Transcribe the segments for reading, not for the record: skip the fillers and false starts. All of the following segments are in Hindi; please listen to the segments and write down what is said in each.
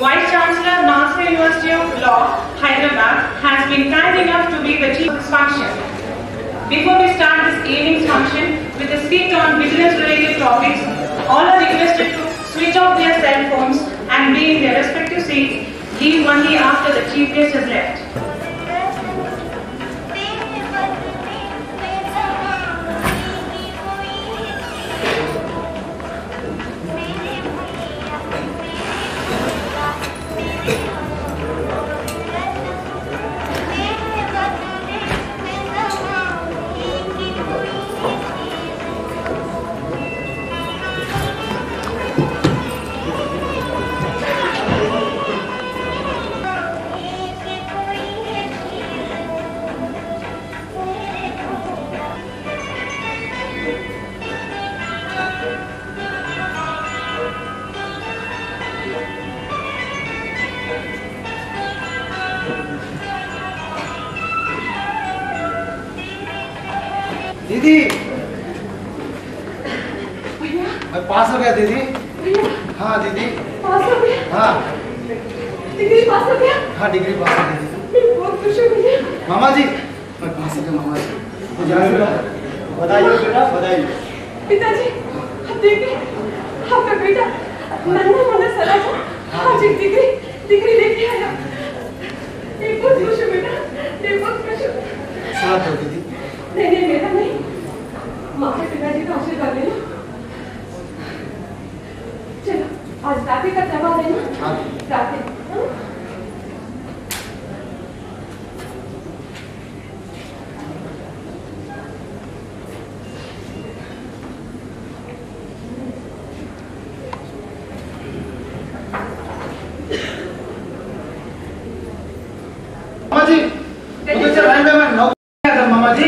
Vice Chancellor, Nalanda University of Law, Hyderabad, has been kind enough to be the chief of this function. Before we start this evening's function with a speech on business-related topics, all are requested to switch off their cell phones and be in their respective seats. Leave only after the chief guest has left. दीदी भैया पास हो गया दीदी। भैया हाँ दीदी पास हो गया। हाँ डिग्री पास हो गया। हाँ डिग्री पास हो गई दीदी। मैं बहुत खुश हूँ भैया। मामा जी मैं पास हो गया मामा जी। तो जाओ बेटा, बधाई हो बेटा, बधाई। पिताजी अब देखिए आपका बेटा नन्हा मुन्ना सरा था, आज एक डिग्री लेके आया। मैं बहुत खुश हूँ बेटा, मैं बहुत खुश हूँ। साथ हो दीदी। नहीं बेटा नहीं, माँ के पिताजी का आशीर्वाद लेना। चलो आज दादी का तवा देना। हाँ दादी मामा जी मुझे चलाएं मैं नौकरी था मामा जी।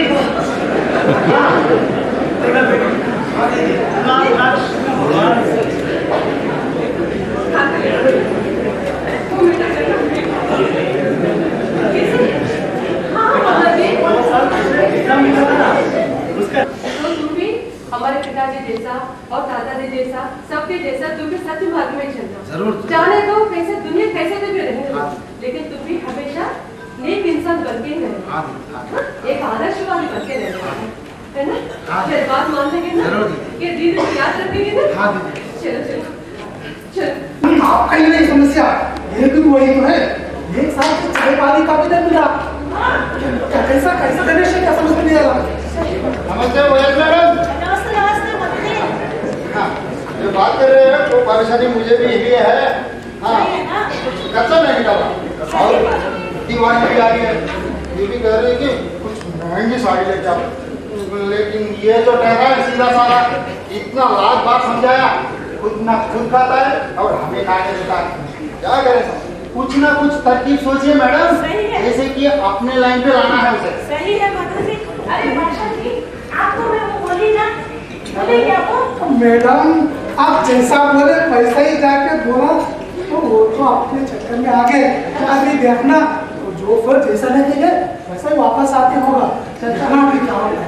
हमारे पिताजी जैसा और दादाजी जैसा सबके जैसा तुम भी सत्य मार्ग में चलना। जरूर। जाने दो कैसे दुनिया कैसे भी रहेगी, लेकिन तुम भी हमेशा नेक इंसान बनके ही रहना। एक आदर्शवादी बनके रहना, है ना? मेरी बात मान लेंगे ना? जरूर। ये दीदी को याद रखेंगे ना? हाँ दीदी। चलो चलो चलो। आपका ही नहीं समस्या, ये भी वही तो है। एक साल से 6 पानी का भी नहीं मिला। कैसा गणेश है, क्या समझ में नहीं आ रहा। नमस्ते वैद मैडम। हाँ जो बात कर रहे हैं वो परेशानी मुझे भी यही है। हाँ कच्चा नहीं निकाला और दिवाली भी आ रही है, ये भी कह रहे हैं कि कुछ महंगी साड़ी ले जाओ, लेकिन ये जो ठहरा है सीधा साधा इतना लाख बार समझाया, खुद ना खुद खाता है और हमें खाने देता है। क्या करें, कुछ ना कुछ तरकीब सोचिए मैडम, जैसे कि अपने लाइन पे लाना है उसे। सही है माता जी। अरे भाषा जी आपको मैं वो बोली ना, बोले क्या वो? मैडम आप जैसा बोले वैसा ही जाके बोला तो वो तो अपने चक्कर में आ गए। अभी देखना तो जो फल जैसा लगेगा वैसा ही वापस आते होगा। चलना भी क्या होगा।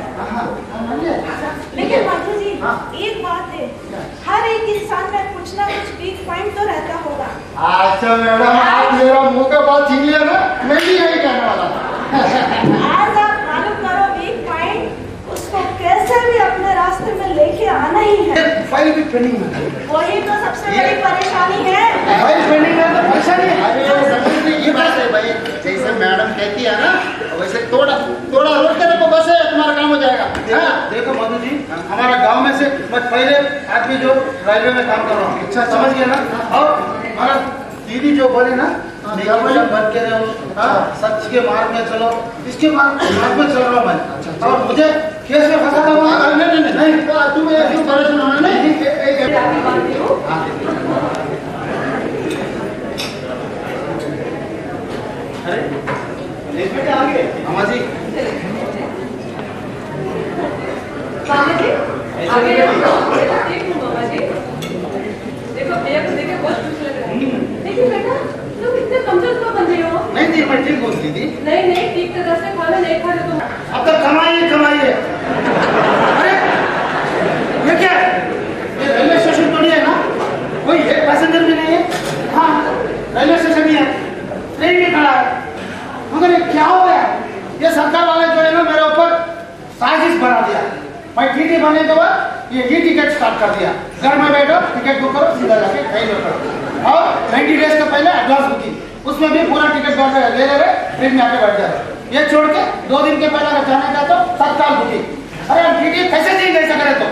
लेकिन माता जी एक बात है, हर एक इंसान में कुछ ना कुछ वीक पॉइंट तो रहता होगा। अच्छा मैडम आप मेरा मुंह का बात छीन लिया ना, मैं भी यही कहने वाला था। आज आप मालूम करो वीक पॉइंट, उसको कैसे भी अपने रास्ते में लेके आना ही है। फाइल भी पेंडिंग है। वही तो सबसे बड़ी परेशानी है। फाइल पेंडिंग है तो परेशानी है। अरे समझने की बात है भाई, जैसे मैडम कहती है ना वैसे थोड़ा रोक देने को बस है, तुम्हारा काम हो जाएगा। देखो मधु जी, हमारा गांव में से मैं पहले आदमी जो रेलवे में काम कर रहा हूँ। अच्छा समझ गया ना। और हमारा दीदी जो बोले ना बन के रहो, सच के मार्ग में चलो, इसके मार्ग में चल रहा हूँ मैं। और मुझे केस में फंसा था वहाँ। नहीं तुम क्यों परेशान होना नहीं। अरे आगे मामा जी आगे देखो मामा जी, देखो भैया को देखे बहुत खुश लग रहा है। लेकिन बेटा तुम इतने कमजोर क्यों बन रहे हो? नहीं मैं ठीक बोल दीदी। नहीं ठीक तरह से खाना नहीं खा रहे तुम। अब तक कमाइए। अरे ये क्या है? ये रेलवे स्टेशन थोड़ी है ना, कोई एक पैसेंजर भी नहीं है। हाँ मैं टीटी बनने के बाद ये टिकट स्टार्ट कर दिया। घर में बैठो, टिकट बुक करो, सीधा जाके ट्रेन में करो। और 90 डेज का पहले एडवांस बुकिंग, उसमें भी पूरा टिकट ले ले ट्रेन में आके बैठ जाए। ये छोड़ के 2 दिन के पहले अगर जाना चाहते हो तत्काल बुकिंग। अरे हम टीटी कैसे चेंज ऐसा करे तो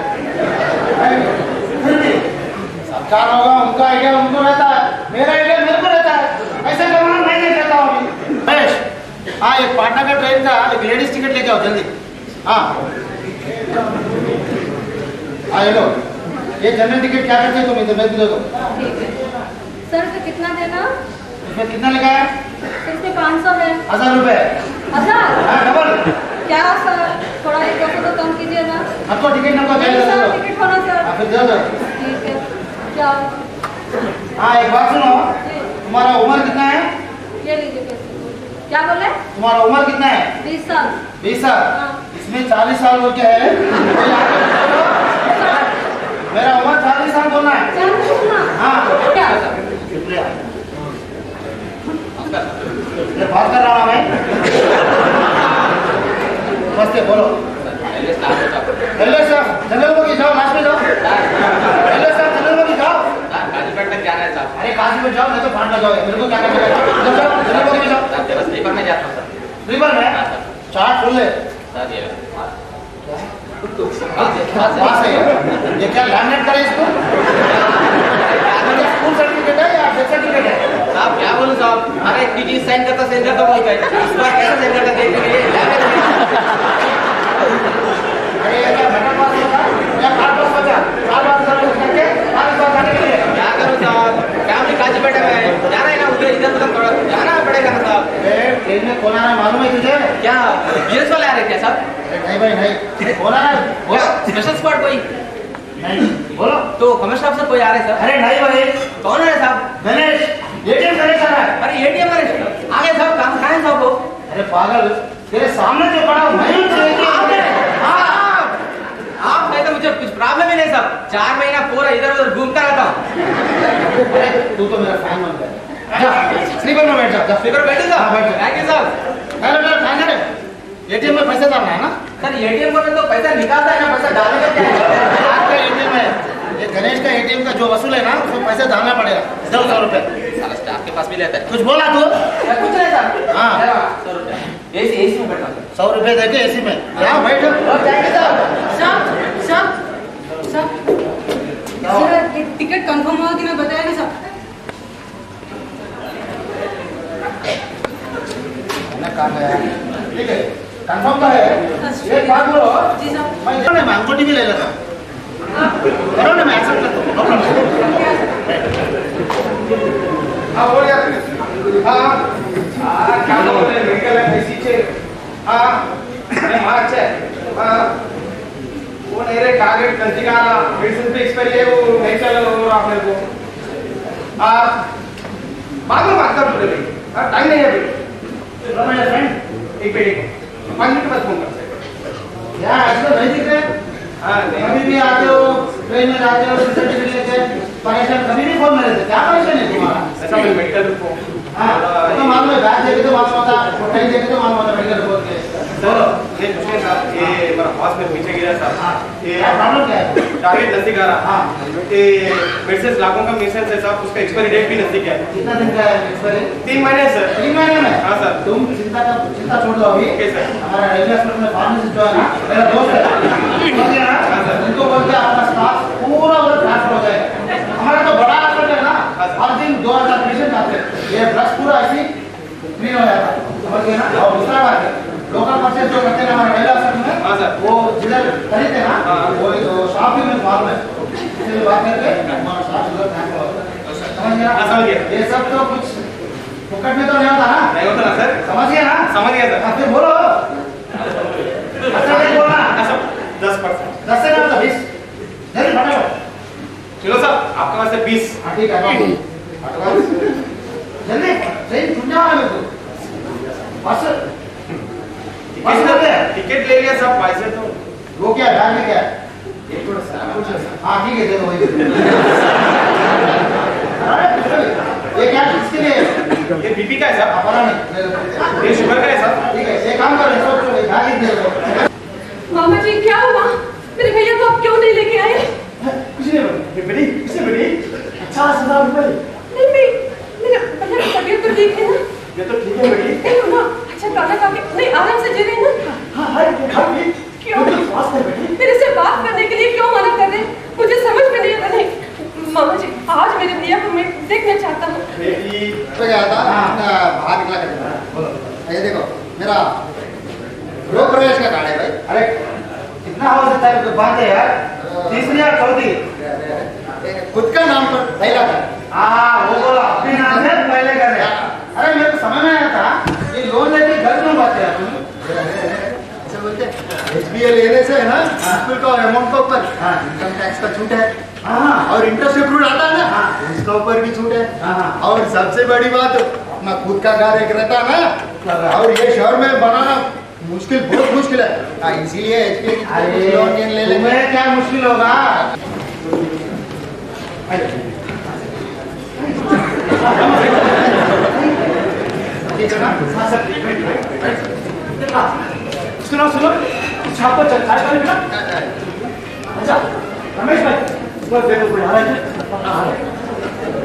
फिर भी सरकार होगा, उनका आइडिया उनको रहता है, मेरा आइडिया मेरे को रहता है। ऐसा करना मैं नहीं चाहता हूँ अभी। महेश, हाँ एक पाटना का ट्रेन का एक लेडीज टिकट लेके आओ जल्दी। हाँ हाँ लो, ये जनरल टिकट क्या करते हो तुम? इधर दे दो। सर तो कितना देना? इसमें कितना लिखा है? इसमें 500 है। 1000 रुपए। 1000? हाँ डबल। क्या सर, थोड़ा 100 तो कम कीजिए ना। आपको टिकट नंबर नहीं सर, टिकट होना सर। फिर दे दो। ठीक है, क्या? हाँ एक बात सुनो, तुम्हारा उम्र कितना है? ये लीजिए पैसे। क्या बोले? तुम्हारा उम्र कितना है? 20 साल। 20 साल? हाँ। इसमें 40 साल हो क्या है? मेरा उम्र 40 साल बोलना है। 40 ना? हाँ क्या? शुक्रिया। ये बात कर रहा हूँ मैं। नमस्ते, बोलो। पहले साहब जनरल बोगी जाओ, लास्ट में जाओ। पहले साहब जनरल बोगी जाओ। काजीपेट तक जाना है साहब। अरे काशी में जाओ, नहीं तो फांड जाओ। मेरे को क्या करना है? जाओ जनरल बोगी में जाओ। साहब स्लीपर में जाता हूँ सर। स्लीपर में? चार्ट खोल ले। सर ये पास है ये क्या लैमिनेट करे इसको? स्कूल सर्टिफिकेट है या डेथ सर्टिफिकेट है? साहब क्या बोलूं साहब, अरे टीटी साइन करता बोलते हैं, इस बार कैसे साइन करता देखने अरे ये क्या मेटा पास होता या कार्ड पास बचा? कार्ड पास सर्विस करके आगे बात करने के लिए क्या करूं साहब, फैमिली काजीपेट में जाना है ना, उधर इधर उधर थोड़ा जाना पड़ेगा ना साहब। ट्रेन में कौन आ रहा है मालूम है तुझे? क्या बीएस वाले आ रहे क्या साहब? नहीं भाई नहीं, कौन आ रहा है? बोलो। स्पेशल स्क्वाड कोई नहीं बोलो। तो कमिश्नर ऑफिसर कोई आ रहे सर? अरे नहीं भाई, कौन आ रहे साहब? गणेश एटीएम कनेक्ट कर रहा है। अरे एटीएम आ गए साहब, काम खाए साहब को। अरे पागल, तेरे सामने जो पड़ा वही आप नहीं तो मुझे कुछ प्रॉब्लम ही नहीं साहब, 4 महीना पूरा इधर उधर घूमता रहता हूँ। तू तो मेरा फैन बन गया। जा स्लीपर में बैठ जा। स्लीपर बैठे साहब? हाँ, बैठो। थैंक यू साहब। हेलो एटीएम में पैसे डालना है ना? सर एटीएम में तो पैसा निकालता है ना, पैसा डालने का क्या है? आपका एटीएम है, ये गणेश का एटीएम का जो वसूल है ना, उसमें पैसे डालना पड़ेगा 100 रुपए। साला स्टाफ के पास भी लेता है। कुछ बोला तू? कुछ नहीं सर। हाँ 100 रुपए एसी में बैठा हूँ। 100 रुपए देके एसी में क्या बैठो। टिकट कंफर्म हुआ कि मैं बताया ना सब? ठीक है कंफर्म तो है। एक बात बोलो, जी साहब। मैं अंगूठी भी ले लेता हूँ। करो ना, मैं एक्सेप्ट करता हूँ, नो प्रॉब्लम। हाँ बोल यार। हाँ क्या बोल रहे हैं? मेडिकल है पीछे। हाँ नहीं हाँ अच्छा है। वो नहीं रे टारगेट गलती का मेडिसिन पे एक्सपायरी है, वो नहीं चल रहा आप मेरे को। बाद में बात करो मेरे भाई, टाइम नहीं है अभी। मेरा फ्रेंड एक मिनट 5 मिनट बाद फोन कर सकते। क्या आजकल नहीं दिख रहे? हाँ कभी भी आते हो, ट्रेन में जाते हो, सर्टिफिकेट लेके परेशान, कभी भी फोन मेरे से क्या परेशान है तुम्हारा? ऐसा मैं मेडिकल रिपोर्ट। हाँ तो मालूम है, बैग देखे तो मालूम होता, कहीं देखे तो मालूम होता मेडिकल रिपोर्ट के। सर ये पूछे साहब, ये मेरा हॉस में पीछे गिरा साहब। ये प्रॉब्लम क्या है? टारगेट नजदीक आ रहा। हाँ ये मेडिसिन लाखों का मेडिसिन है साहब, उसका एक्सपायरी डेट भी नजदीक है। कितना दिन का है एक्सपायरी? 3 महीने सर। 3 महीने में? हाँ सर। तुम चिंता छोड़ दो अभी। Okay sir. हमारा रेलवे हॉस्पिटल में फार्मेसिस्ट जो है ना, मेरा दोस्त है, समझ गया ना? हाँ सर। उनको बोलते हैं अपना स्टाफ पूरा उधर ट्रांसफर हो जाएगा। हमारा तो बड़ा हॉस्पिटल है ना, हर दिन 2000 पेशेंट आते हैं, ये ड्रग्स पूरा ऐसी क्लीन हो जाता है, समझ गए ना? और दूसरा बात है, लोकल परचेज जो करते हैं हमारे रेलवे हॉस्पिटल में, हाँ सर। वो जिधर खरीदते हैं ना, वो शॉप ही में मालूम है, इससे बात करके हमारा स्टाफ उधर ट्रांसफर होता है, समझ गया? हाँ समझ गया। ये सब तो कुछ फुकट में तो नहीं होता ना? नहीं होता ना सर? समझ गया ना? समझ गया सर। फिर बोलो, अच्छा नहीं बोलना। हाँ सर 10%। 10 से ना तो 20, जल्दी फटाफट। चलो साहब आपके पास है 20। हाँ ठीक है, जल्दी ट्रेन छूटने वाला है मेरे को। बस टिकट ले लिया सब, पैसे तो वो क्या बैग में क्या है? एक थोड़ा सा। हाँ ठीक है, दे दो वही। ये क्या किसके लिए? ये बीपी का है साहब। पता नहीं, ले लो। ये शुगर का है साहब। ठीक है, एक काम करो, सब बैग दे दो। मामा जी क्या हुआ? 50,000 रुपए। नहीं मेरा भैया की तबीयत तो ठीक है ना? ये तो ठीक है बेटी। नहीं मामा, अच्छा खाना खा के नहीं आराम से जी रही ना? हाँ हाँ खाएंगी। क्यों? स्वास्थ्य है बेटी। मेरे से बात करने के लिए क्यों मना कर रहे? मुझे समझ में नहीं आता। नहीं मामा जी, आज मेरे भैया को मैं देखना चाहता हूँ। बेटी तो क्या था बाहर निकला कर ये देखो मेरा गृह प्रवेश का कार्ड है भाई। अरे कितना हो सकता है बात है यार, तीसरी या चौथी? खुद का नाम पर पहला था। हाँ वो बोला अपने नाम से पहले कर रहे। अरे मेरे को समझ में आया था ये लोन लेके घर क्यों बात है तुम? ऐसे बोलते HBL लेने से है ना स्कूल का अमाउंट के ऊपर इनकम टैक्स का छूट है। हाँ और इंटरेस्ट अप्रूव आता है ना उसका ऊपर भी छूट है। हाँ। और सबसे बड़ी बात अपना खुद का घर एक रहता है ना, और ये शहर में बनाना मुश्किल, बहुत मुश्किल है, इसीलिए अरे लोन ले लेंगे। तुम्हें क्या मुश्किल होगा? सुनो सुनो छाप पर चल खाए बेटा। अच्छा रमेश भाई बस देखो कोई आ रहा है।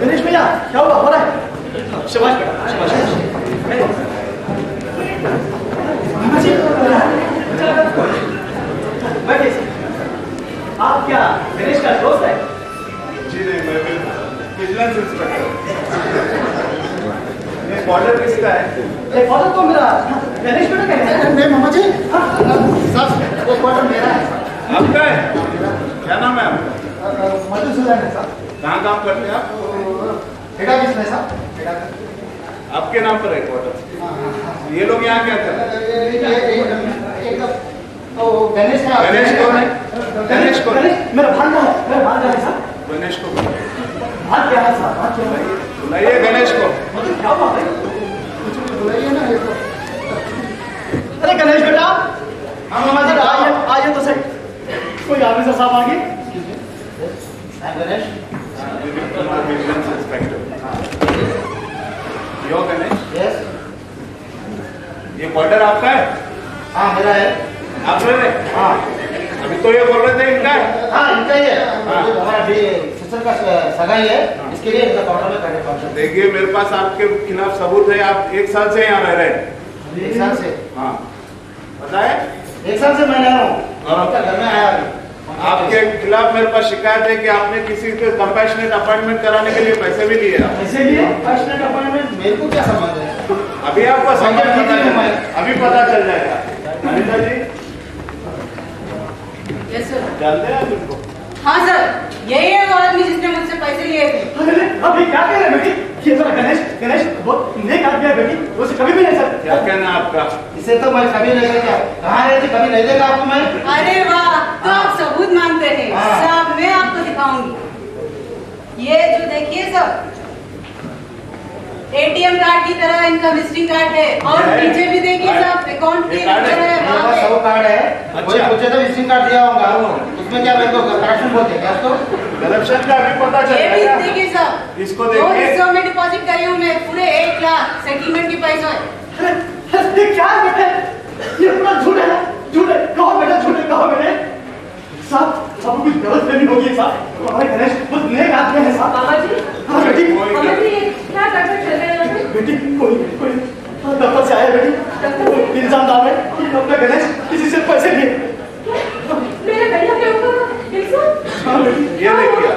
गणेश भैया क्या हुआ, हो रहा है? शाबाश बेटा शाबाश। मामा जी बैठिए। आप क्या गणेश का दोस्त है? जी नहीं, मैं विजिलेंस इंस्पेक्टर। ये बॉर्डर किसका है? ये फॉदर तो मेरा गणेश बेटा का है। नहीं मामा जी सब वो क्वार्टर मेरा है। आपका है? क्या नाम है आपका? मधुसूदन है साहब। कहाँ काम करते हैं आप? हेड ऑफिस में साहब। आपके नाम पर है क्वार्टर? ये लोग यहाँ क्या कर रहे हैं? गणेश का गणेश कौन है? गणेश कौन है? मेरा भांजा है, मेरा भांजा है साहब। गणेश को भाग क्या है साहब, भाग क्या है? बुलाइए गणेश को। मतलब क्या हुआ भाई? बुलाइए ना ये तो। अरे गणेश बेटा, हाँ मामा जी आइए आइए तो सही। कोई ऑफिसर साहब आ गए? Ganesh Dilip Kumar vigilance inspector. Yo Ganesh, yes ये क्वार्टर आपका है? हाँ मेरा है। आप रह रहे? हाँ अभी तो ये बोल रहे थे इनका है। हाँ इनका ही है। जो हमारा सिस्टर का सगाई है, इसके लिए इनका क्वार्टर में करने पड़ता है। देखिए मेरे पास आपके खिलाफ सबूत है, आप 1 साल से यहाँ रह रहे हैं। 1 साल से? हाँ पता है? 1 साल से मैं रह रहा हूँ और आपका घर में आया अभी। आपके खिलाफ मेरे पास शिकायत है कि आपने किसी के कंपैशनेट अपॉइंटमेंट कराने के लिए पैसे भी लिए हैं। ऐसे लिए पर्सनल अपॉइंटमेंट मेरे को क्या संबंध है? अभी आपको समझ अभी पता चल जाएगा। अनिता जी यस सर। जानते हैं आप इनको? हाँ सर, यही है वो आदमी जिसने मुझसे पैसे लिए थे। अरे अभी क्या कह रहे हैं बेटी? ये जरा गणेश गणेश बहुत नेक आदमी है बेटी, उसे कभी भी नहीं सर। क्या कहना है आपका? इसे तो मैं कभी नहीं लेगा। कहाँ रहती कभी नहीं देगा आपको मैं? अरे वाह, तो आप सबूत मांगते हैं। हाँ। साहब मैं आपको दिखाऊंगी। ये जो देखिए सब ATM कार्ड की तरह इनका विजिटिंग कार्ड है, और नीचे भी देखिए सब अकाउंट की कार्ड है? नंबर है मेरे वहाँ पास पे। सब कार्ड है। कोई पूछे तो विजिटिंग कार्ड दिया होगा, उसमें क्या मेरे को करप्शन बोलते हैं क्या उसको? करप्शन का अभी पता चल ये भी जाएगा। देखिए सब, इसको 2 देखिए। हिस्सों में डिपॉजिट करी हूँ मैं, पूरे 1 लाख सेटलमेंट की पैसा है। अरे ये क्या है बेटे? ये पूरा झूठ है ना? झूठ है, कहो बेटा झूठ है, कहो बेटे। साहब सब कुछ गलतफहमी होगी साहब। हमारे गणेश बहुत नेक आदमी है साहब। मामा जी, हाँ बेटी, मामा जी ये क्या करके चल रहे हैं यहाँ पे? बेटी कोई दफ्तर से आया बेटी, इल्जाम है कि अपना गणेश किसी से पैसे लिए। मेरे भैया के ऊपर इल्जाम? हाँ बेटी। ये देखिए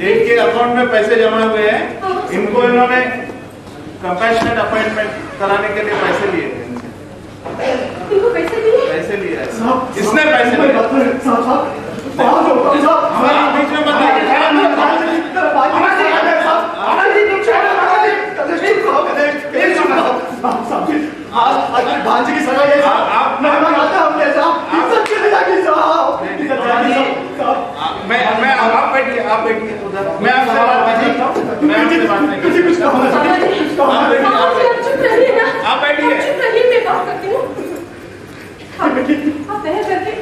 ये इनके अकाउंट में पैसे जमा हुए हैं, इनको इन्होंने कंपैशनेट अपॉइंटमेंट कराने के लिए पैसे लिए थे। इनको पैसे दिए? पैसे लिए हैं। साहब इसने पैसे लिए। साहब साहब हमारे बीच में मत आइए। आज भांजे की सगाई है साहब। आप मेहमान आते हैं हमने साहब, इज्जत के लिए जाके साहब, इज्जत जाके साहब। मैं आप बैठिए उधर। मैं आपसे बात नहीं करता हूँ। मैं आपसे बात नहीं कुछ कुछ कहो ना मामा जी, कुछ कहो ना। मामा जी आप चुप रहिए ना। आप बैठिए। आप चुप रहिए, मैं बात करती हूँ। आप दया करके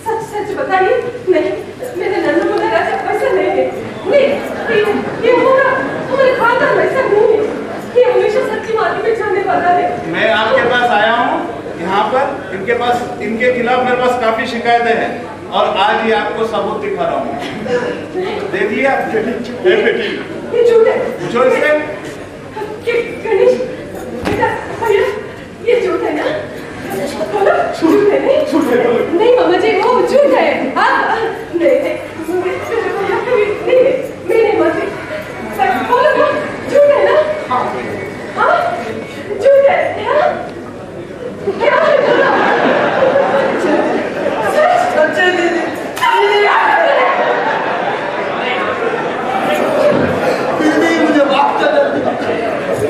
सच सच बताइए। नहीं, मेरे नन्नू मुन्ना ऐसा पैसा नहीं है। नहीं, ये हमारे खानदान वैसा नहीं है। ये हमेशा सच्ची बात में जाने वाला है। मैं आपके पास आया हूँ यहाँ पर, इनके खिलाफ मेरे पास काफी शिकायतें हैं और आज ही आपको सबूत दिखा रहा हूँ। देखिए आप बेटी, ये झूठ है। पूछो इससे। गणेश बेटा भैया ये झूठ है ना? बोलो झूठ है नहीं? झूठ है नहीं मामा जी वो झूठ है। हाँ नहीं नहीं मासी बोलो झूठ है ना? हाँ झूठ है क्या है? सच्चे दीदी दीदी मुझे माफ कर दो।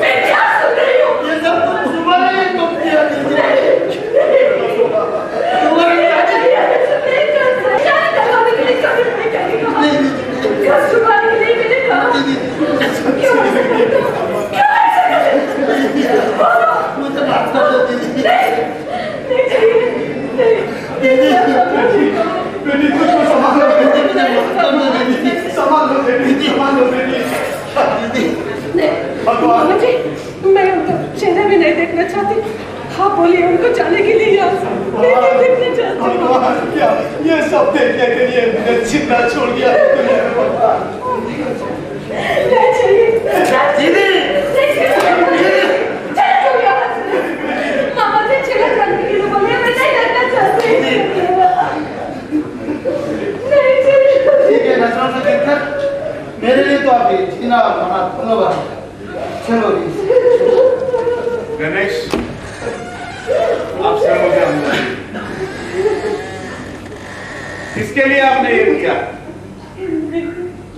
मैं क्या सुन रही हूँ? ये सब तो तुम्हारे ही तुम किया दीदी। तुम्हारे मुझे माफ कर दो दीदी। बेटी कुछ को संभालो बेटी, मुझे माफ कर दो दीदी। संभालो बेटी, संभालो बेटी। मामा जी मैं उनको चेहरा भी नहीं देखना चाहती। हाँ बोलिए उनको जाने के लिए यहाँ से नहीं देखना चाहती। भगवान क्या ये सब देखने के लिए मुझे जिंदा छोड़ दिया नहीं चाहिए दीदी। मामा जी चला जाने के लिए बोले मैं नहीं देखना चाहती। नहीं चाहिए। ठीक है नजरों से देखकर मेरे लिए तो आप जीना मना धन्यवाद। चलो गणेश आपसे मुझे अंदर किसके लिए आपने ये किया?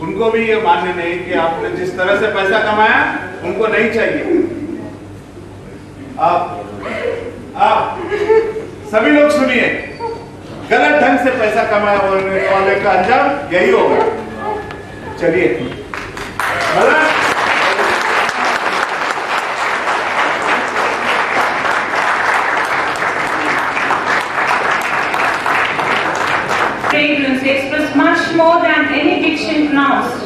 उनको भी ये मान्य नहीं कि आपने जिस तरह से पैसा कमाया उनको नहीं चाहिए। आप सभी लोग सुनिए, गलत ढंग से पैसा कमाया वाले का अंजाम यही होगा। चलिए fragrance express much more than any diction pronounced.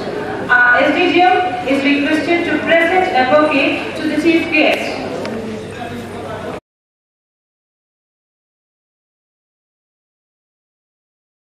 SDGM is requested to present a bouquet to the chief guest.